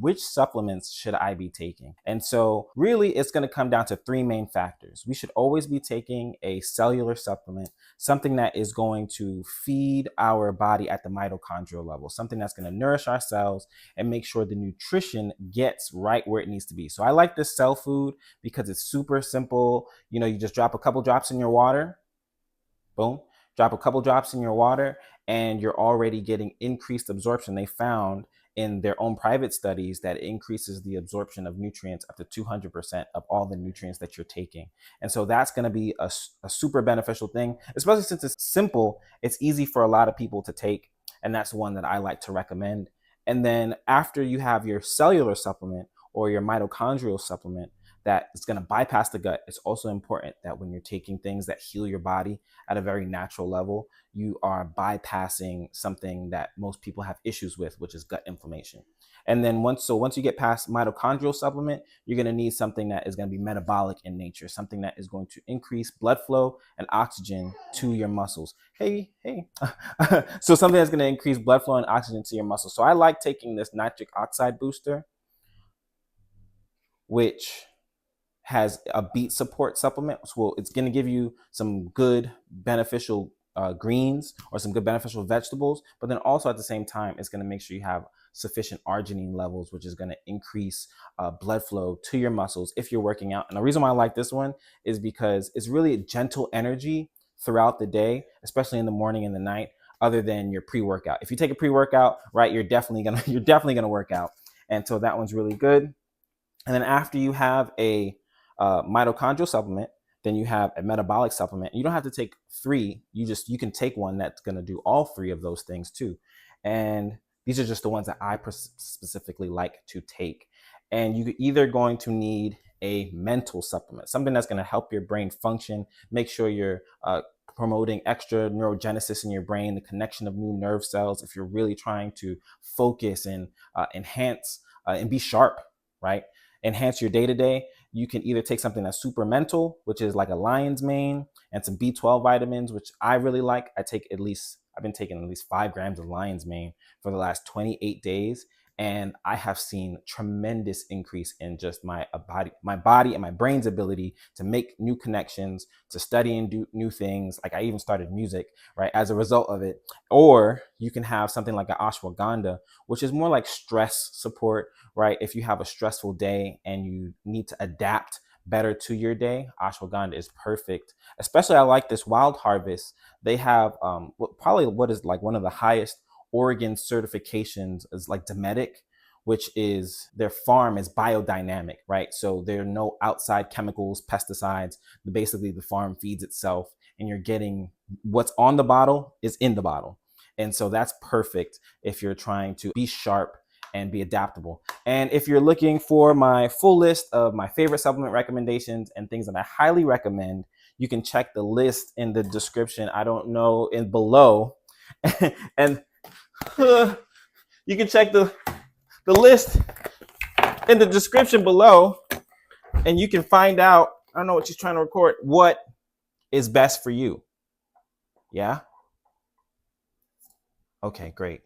which supplements should I be taking? And so really it's going to come down to three main factors. We should always be taking a cellular supplement, something that is going to feed our body at the mitochondrial level, something that's going to nourish our cells and make sure the nutrition gets right where it needs to be. So I like this cell food because it's super simple. You know, you just drop a couple drops in your water, boom, drop a couple drops in your water, and you're already getting increased absorption. They found in their own private studies that it increases the absorption of nutrients up to 200% of all the nutrients that you're taking. And so that's going to be a super beneficial thing, especially since it's simple. It's easy for a lot of people to take. And that's one that I like to recommend. And then after you have your cellular supplement or your mitochondrial supplement, that is going to bypass the gut. It's also important that when you're taking things that heal your body at a very natural level, you are bypassing something that most people have issues with, which is gut inflammation. And then once you get past mitochondrial supplement, you're going to need something that is going to be metabolic in nature, something that is going to increase blood flow and oxygen to your muscles. Hey. So something that's going to increase blood flow and oxygen to your muscles. So I like taking this nitric oxide booster, which has a beet support supplement. So it's going to give you some good beneficial greens or some good beneficial vegetables, but then also at the same time, it's going to make sure you have sufficient arginine levels, which is going to increase blood flow to your muscles if you're working out. And the reason why I like this one is because it's really a gentle energy throughout the day, especially in the morning and the night, other than your pre-workout. If you take a pre-workout, right, you're definitely gonna work out. And so that one's really good. And then after you have a mitochondrial supplement, then you have a metabolic supplement. You don't have to take three. You can take one that's going to do all three of those things too. And these are just the ones that I specifically like to take. And you're either going to need a mental supplement, something that's going to help your brain function, make sure you're promoting extra neurogenesis in your brain, the connection of new nerve cells. If you're really trying to focus and enhance and be sharp, right? Enhance your day-to-day, you can either take something that's super mental, which is like a lion's mane, and some B12 vitamins, which I really like. I've been taking at least 5 grams of lion's mane for the last 28 days. And I have seen tremendous increase in just my body and my brain's ability to make new connections, to study and do new things. Like I even started music, right, as a result of it. Or you can have something like an ashwagandha, which is more like stress support, right? If you have a stressful day and you need to adapt better to your day, ashwagandha is perfect. Especially I like this Wild Harvest. They have probably what is like one of the highest Oregon certifications is like Dometic, which is their farm is biodynamic, right? So there are no outside chemicals, pesticides. Basically, the farm feeds itself, and you're getting what's on the bottle is in the bottle. And so that's perfect if you're trying to be sharp and be adaptable. And if you're looking for my full list of my favorite supplement recommendations and things that I highly recommend, you can check the list in the description. I don't know in below. And you can check the list in the description below, and you can find out, I don't know what she's trying to record, what is best for you. Yeah? Okay, great.